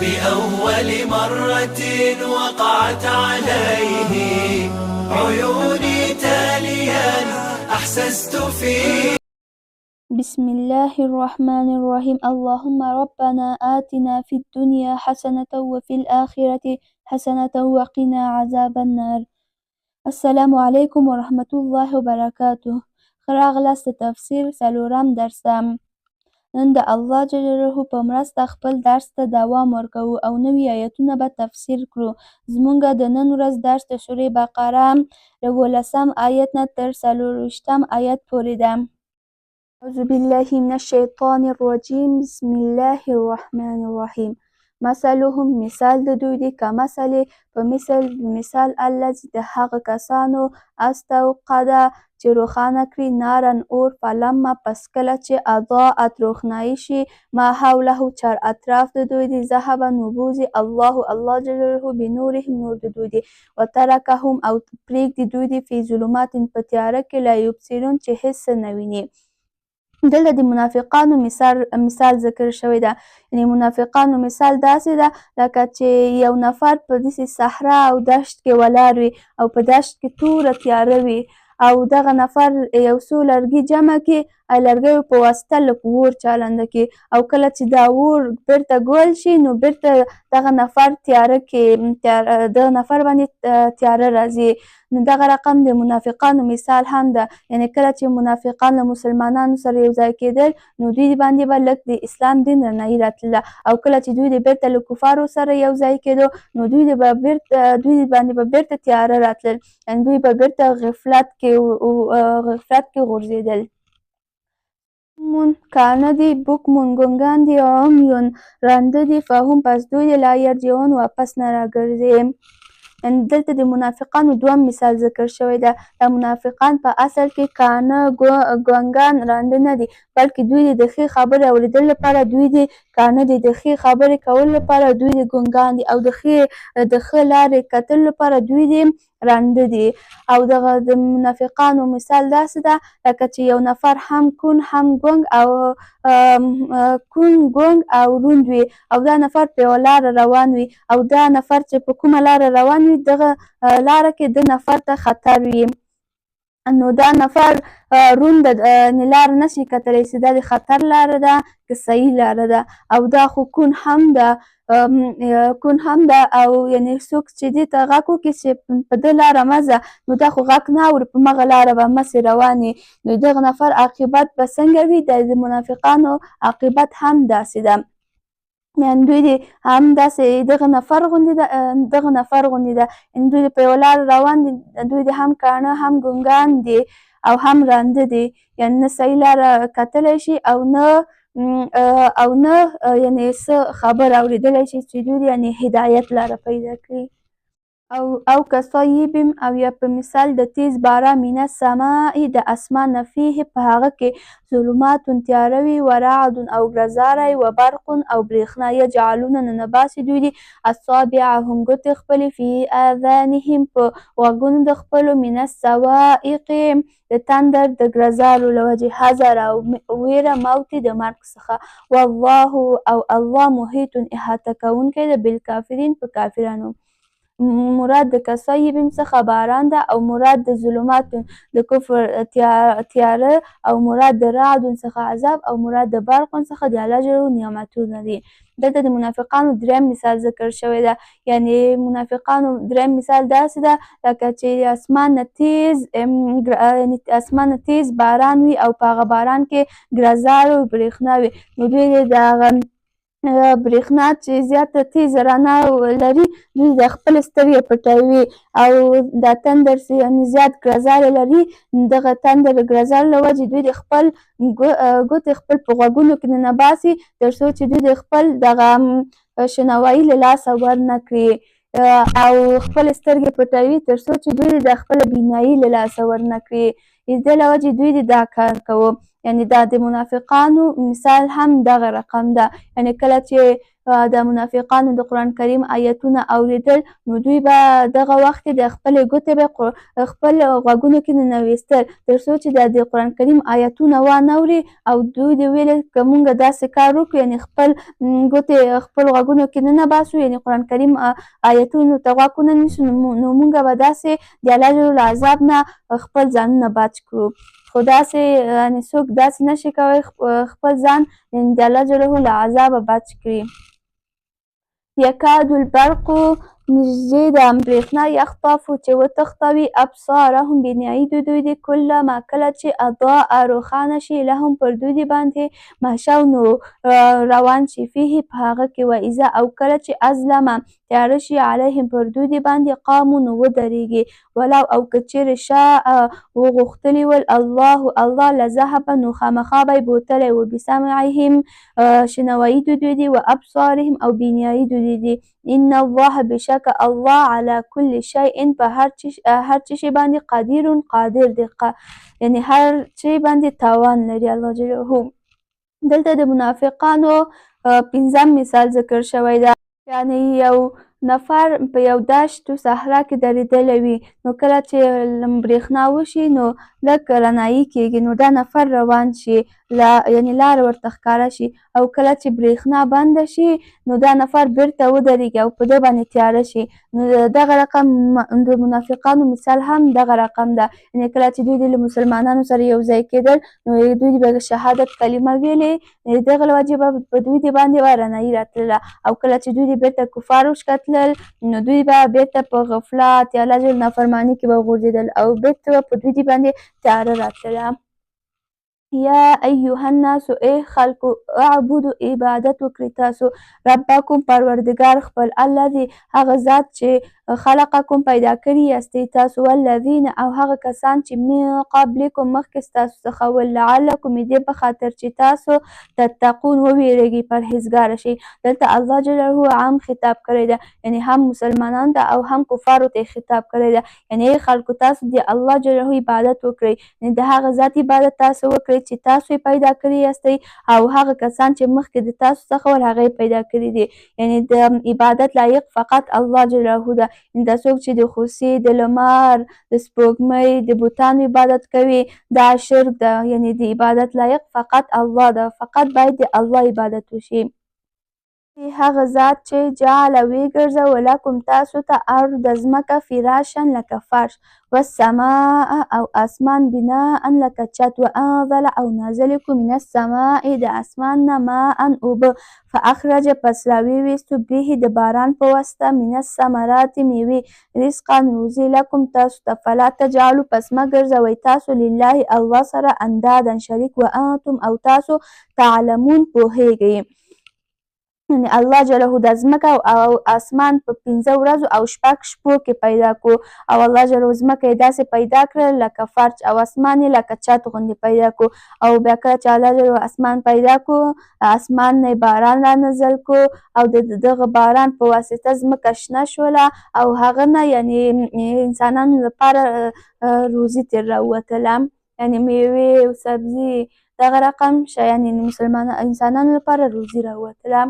بأول مرة وقعت عليه عيوني تاليا أحسست فيه. بسم الله الرحمن الرحيم. اللهم ربنا آتنا في الدنيا حسنة وفي الآخرة حسنة وقنا عذاب النار. السلام علیکم ورحمة الله وبرکاته. ښه راغلاست د تفسیر څلورم درسه. نن د الله جل جلاله په مرسته خپل درس ته دوام ورکوو او نوي آیتونه به تفسیر کړو. زموږ د نن ورځ درس د سورې بقره له 12 آیت نه تر 24 آیت پورې ده. اعوذ بالله من الشیطان الرجیم. بسم الله الرحمن الرحیم. مثلهم مثال د دوی دی کمثل په مثال الذي د هغه کسانو استوقده چې روښانه کړي نارن اور فلما پس کله چې اضاءت روښنایي شي ما حوله چار اطراف د دوی دی ذهب نبوزي الله جل جلاله بنورهم نور د دوی دی وترکهم او پرېږدي دوی دی فی ظلمات په تیاره کې لا یبصرون چې هیڅ نه ویني. دلته د منافقانو مثال ذکر شوی ده. یعنې منافقانو مثال داسې ده لکه چې یو نفر په داسې صحرا او دشت کې ولاړ وي او په دشت کې توره تیاره وي او دغه نفر یو څو لرګي جمع کړي او لرګیو په واسطه لږ اور چالنده کړي او کله چې دا اور بیرته ګول شي نو بیرته دغه نفر باندې تیاره راځي. نو دغه رقم د منافقانو مثال هم ده. یعنې کله چې منافقان له مسلمانانو سره یو ځای کېدل نو دوی باندې به لږ د اسلام دین رڼایي راتلله او کله چې دوی د بیرته له کفارو سره یو ځای کېدو نو دوی باندې به بیرته تیاره راتلل. یعنې دوی به بیرته غفلت کې غورځېدل. کانه دي بوکمون ګونګان دي عمیون رانده دي فهم پس دوی لا یرجعون واپس نه راګرځي. دلته د منافقانو دوم مثال ذکر شوی ده. دا منافقان په اصل کې کانه ګونګان رانده نه دي بلکې دوی د ښې خبرې اورېدل لپاره دوی د کانه دي د ښې خبرې کولو لپاره دوی د ګونګان دي او د ښه لارې کتلو لپاره دوی د رانده دي. او دغه د منافقانو مثال داسې ده لکه چې یو نفر هم کون هم ګونګ او روند وي او دا نفر په یوه لاره روان وي او دا نفر چې په کومه لاره روان وي دغه لاره کې د نفر ته خطر وي نو دا نفر روند لاره نشي کتلی چې دا د خطر لاره ده که صحیح لاره ده او دا خو کون هم ده او یعنې څوک چې دې ته غږ وکړي چې په ده لاره مه ځه نو دا خو غږ نه اوري په مغه لاره به مسې روان وي نو دغه نفر عاقبت به څنګه وي. د منافقانو عاقبت هم داسې ده. یعنې دوی دې هم داسې دغه نفر غوندې ده یعنې دوی په یوه لاره روان دي دوی دې هم کاڼه هم ګونګان دي او هم رانده دي. یعنې نه صحیح لاره کتلی شي او نه یعنې څه خبر اورېدلی شي چې دوی یعنې هدایت لاره پیدا کړي. او کصیب او یا په مثال د تیز باران من السماء د اسمان نه فیه په هغه کې ظلمات تیاره وي ورعد او ګرځاری و برق او برېښنا یجعلون ننباسي دوی دي اصابعهم ګوتې خپلې فی اذانهم په غوږونو د خپلو من الصواعق د تندر د ګرځارو له وجې حذر او ویره موت د مرګ څخه والله او الله محیط احاطه کوونکی د بالکافرین په کافرانو. مراد د کصیب څخه باران ده او مراد د ظلمات د کفر تیاره او مراد د رعد څخه عذاب او مراد د برق څخه د الله جل نعمتونه دي. دلته د منافقانو دریم مثال ذکر شوی ده. یعنې منافقانو دریم مثال داسې ده لکه چې اسمان نه تیز باران وي او په هغه باران کې ګرځار او برېښنا وي نو دوی د هغه برېښنا چې زیاته تیزه رڼا لري دوی د خپلې سترګې پټوي او دا تندر زیات ګرځاری لري دغه تندر ګرځار له وجې دوی د خپل ګوتې خپل په غوږونو کې ننباسي تر څو چې دوی د خپل دغه شنوایي له لاسه ورنه کړي او خپلې سترګې پټوي تر څو چې دوی د خپله بینایي له لاسه ورنه کړي. د دې له وجې دوی دا کار کوو. یعنی دا د منافقانو مثال هم دغه رقم ده. یعنی کله چې د منافقانو د قرآن کریم آیتونه اوریدل نو دوی به دغه وخت د خپلې ګوتې به خپل غوږونو کې ننویستل تر څو چې د قرآن کریم آیتونه وانه او دوی دې ویل که مونږ داسې کار وکړو یعنی خپل ګوتې خپل غوږونو کې ننباسو یعنی قرآن کریم آیتونو ته غوږ ونه نیسو نو مونږ به داسې د الله جل عذاب نه خپل ځانونه بچ کړو. خو داسې یعنې څوک داسې نشي کولی خپل ځان د الله جل له عذابه بچ کړي. یکاد البرق نږدې د برېښنا یخطفو چې وتښتوي ابصارهم بینایي د دوی دي کله ما کله چې اضاء روښانه شي لهم پر دوی دي باندې مشو نو روان شي فيه په هغه کې وایذا او کله چې اظلمه تیاره شي علیهم پر دوی دي باندې قامو نو ودرېږي ولو او که چیرې شاء وغوښتلي ول الله لذهب نو خامخا به یې بوتلی و بسمعهم شنوایي د دوی دي و ابصارهم او بینایي د دوی دي ان الله بشک الله على كل شيء په هر چی شي باندې قادر دی یعنی هر چی باندې توان لري الله جل. دلته د منافقانو پنځم مثال ذکر شوی ده. یعنی یو نفر په یو دشت و صحرا کې درېدلی وي نو کله چې برېښنا وشي نو لږ رڼایي کېږي نو دا نفر روان شي یعنی لاره ورته ښکاره شي او کله چې برېښنا بنده شي نو دا نفر بیرته ودرېږي او په ده باندې تیاره شي نو دغه رقم د منافقانو مثال هم دغه رقم ده. یعنی کله چې دوی له مسلمانانو سره یو ځای کېدل نو دوی به شهادت کلمه ویلې دغه له وجې به په دوی باندې به رڼایي راتلله او کله چې دوی بیرته کفار وشکتلل نو دوی به بیرته په غفلت یا الله جل نافرماني کې به غورځېدل او بیرته به په دوی باندې تیاره راتله. یا ایها الناس ای خلکو اعبدو عبادت وکړئ تاسو ربکم پروردګار خپل الذي هغه ذات چې خلقکم پیدا کړي یاستئ تاسو والذین او هغه کسان چې من قبلکم مخکې ستاسو څخه ولعلکم دې په خاطر چې تاسو تتقون وویریږئ پرهیزګاره شئ. دلته الله جل عام خطاب کړی ده یعنی هم مسلمانانو ته او هم کفارو ته خطاب کړی ده یعنی ای خلکو تاسو د الله جل عبادت وکړئ یعنی د هغه ذات عبادت تاسو وکړئ چې تاسو یې پیدا کړي یاستئ او هغه کسان چې مخکې د تاسو څخه ول هغه یې پیدا کړي دي. یعنی د عبادت لایق فقط الله جل ده. دا څوک چې د خوسي د لمر د سپوږمۍ د بوتانو عبادت کوي دا شرک ده. یعنی د عبادت لایق فقط الله ده فقط باید د الله عبادت وشي. هغه ذات چې جعل ویګرځوه لکم تاسو ته ارض ځمکه فراشن لکه فرش والسماء او اسمان بناء لکه چت وانزل او نازل کړو من السماء د اسمان نه ماء اوبه فاخرج پس راویویستو به د باران په واسطه من الثمرات میوې رزقا روزي لکم تاسو ته فلا تجعلوا پس مه ګرځوئ تاسو لله الله سره اندادا شریک وانتم او تاسو تعلمون پوهیږئ. یعنی الله جل د ځمکه او اسمان په 15 ورځو او 6 شپو کې پیدا کړو او الله جل ځمکه یې داسې پیدا کړل لکه فرش او اسمان یې لکه چت غوندې پیدا کړو او بیا کله چې الله جل اسمان پیدا کړو اسمان نه باران را نزل کړو او د دغه باران په واسطه ځمکه شنه شوله او هغه نه یعنی انسانانو لپاره روزي ترې راووتله یعنی میوې او سبزي دغه رقم شیان یعنی انسانانو لپاره روزي راووتله.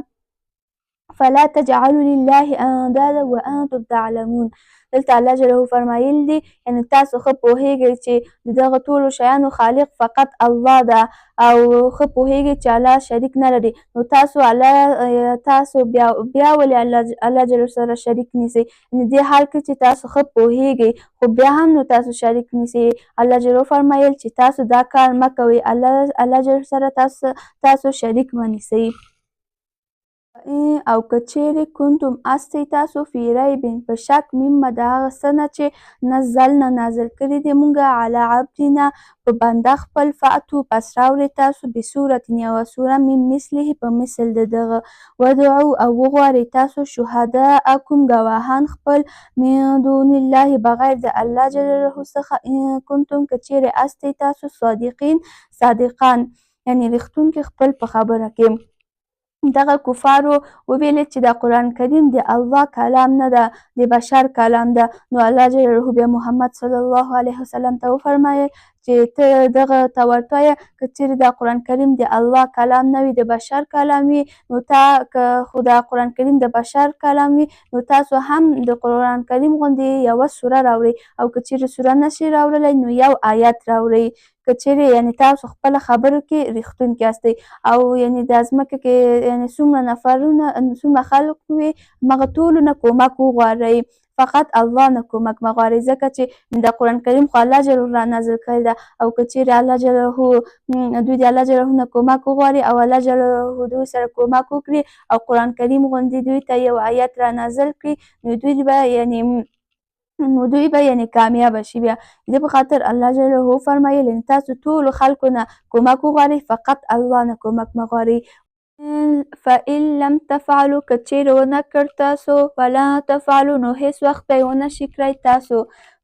فلا تجعلوا لله اندادا وانتم تعلمون. دلته الله جل فرمایل دي یعنی تاسو ښه پوهیږئ چې د دغه ټولو شیانو خالق فقط الله ده او ښه پوهیږئ چې الله شریک نه لري نو تاسو بیا ولې الله جل سره شریک نیسئ یعنی دې حال کې چې تاسو ښه پوهیږئ خو بیا هم نو تاسو شریک نیسئ. الله جل فرمایل چې تاسو دا کار مه کوئ الله جل سره تاسو شریک مه نیسئ. او که چیرې کنتم استئ تاسو فی ریب په شک مما د هغه څه نه چې نزلنا نازل کړي دي مونږ علی عبدنا په بنده خپل فاتو پس راوړئ تاسو بصورت یوه سوره من مثله په مثل د دغه ودعو او وغواړئ تاسو شهداءکم ګواهان خپل من دون الله بغیر د الله جل جلاله څخه ان کنتم که چیرې استئ تاسو صادقان یعنی رښتونکي خپل په خبره کې. دغه کفارو وویل چې دا قرآن کریم د الله کلام نه ده د بشر کلام ده نو الله جل جلاله بیا محمد صلی الله علیه وسلم ته وفرمایل چې ته دغه ته ورته وایه که چیرې دا قرآن کریم د الله کلام نه وي د بشر کلام وي نو که خو دا قرآن کریم د بشر کلام وي نو تاسو هم د قرآن کریم غوندې یوه سوره راوړئ او که چیرې سوره نشئ راوړلی نو یو آیت راوړئ که چیرې یعنې تاسو خپله خبرو کې رښتونکي یاستئ او یعنې دا ځمکه کې یعنې څومره خلک وي همغه ټولو نه کومک وغواړئ فقط الله نه کومک مه غواړئ ځکه چې د قرآن کریم خو الله جل را نازل کړی ده او که چیرې الله جل دوی د الله جل نه کومک وغواړي او الله جل دوی سره کومک وکړي او قرآن کریم غوندې دوی ته یو آیت را نازل کړي نو دوی به یعنې کامیابه شي بیا دې په خاطر الله جل فرمایل تاسو ټولو خلکو نه کومک وغواړئ فقط الله نه کومک مه غواړئ فإن لم تفعلوا که چیرې ونه کړ تاسو ولا تفعلوا نو هیڅ وخت به یې ونه شي کړی تاسو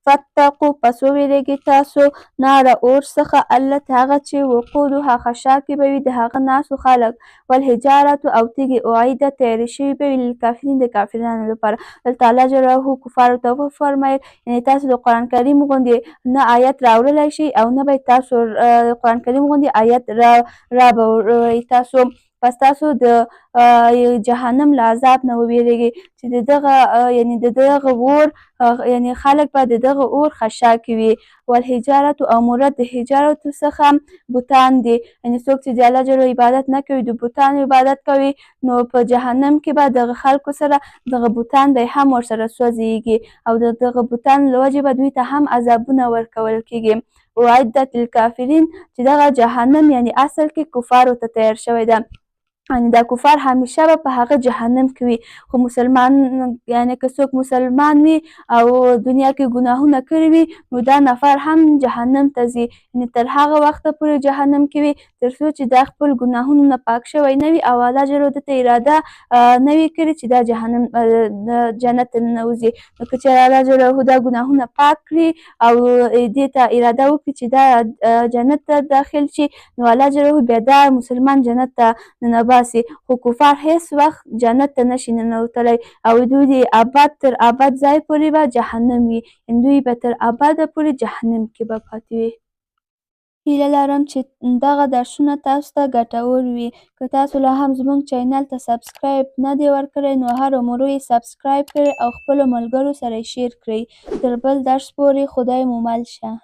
فاتقوا پس وویرېږئ تاسو ناره اور څخه التي هغه چې وقودها خشا کې به وي د هغه ناسو خلک والحجارة او تیږې اعدت تیارې شوي به وي للکافرین د کافرانو لپاره دلته الله جل کفارو ته وفرمیل یعنې تاسو د قرآن کریم غوندې نه آیت راوړلی شئ او نه به تاسو قرآن کریم غوندې آیت رابوئ تاسو پس تاسو د جهنم له عذاب نه وویرېږئ چې د دغه یعنې د دغه اور یعنې خلک به د دغه اور خشا کې وي والحجارة او مراد د حجارتو څخه بوتان دي یعنې څوک چې د الله جل عبادت نه کوي د بوتانو عبادت کوي نو په جهنم کې به دغه خلکو سره دغه بوتان به هم ورسره سوځېږي او د دغه بوتانو له وجې به دوی ته هم عذابونه ورکول کېږي اعدت للکافرین چې دغه جهنم یعنې اصل کې کفارو ته تیار شوی ده یعنې دا کفار همیشه به په هغه جهنم کې وي خو مسلمان یعنې که څوک مسلمان وي او دنیا کې ګناهونه کړي وي نو دا نفر هم جهنم ته ځي یعنې تر هغه وخته پورې جهنم کې وي تر څو چې دا خپل ګناهونو نه پاک شوی نه وي او الله جل ده ته اراده نه وي کړې چې دا جنت ته ننوځي نو که چېرې الله جل دا ګناهونه پاک کړي او دې ته اراده وکړي چې دا جنت ته داخل شي نو الله جل بیا دا مسلمان جنت ته ننباسي خو کفار هیڅ وخت جنت ته نشي ننوتلی او دوی د ابد تر ابد ځای پورې به جهنم وي دوی به تر ابده پورې جهنم کې به پاتې وي هیله لرم چې دغه درسونه تاسو ته ګټور وي که تاسو لا هم زموږ چینل ته سبسکرایب نه دی ورکړی نو هرومرو یې سبسکرایب کړئ او خپلو ملګرو سره یې شیر کړئ تر بل درس پورې خدای مو مل شه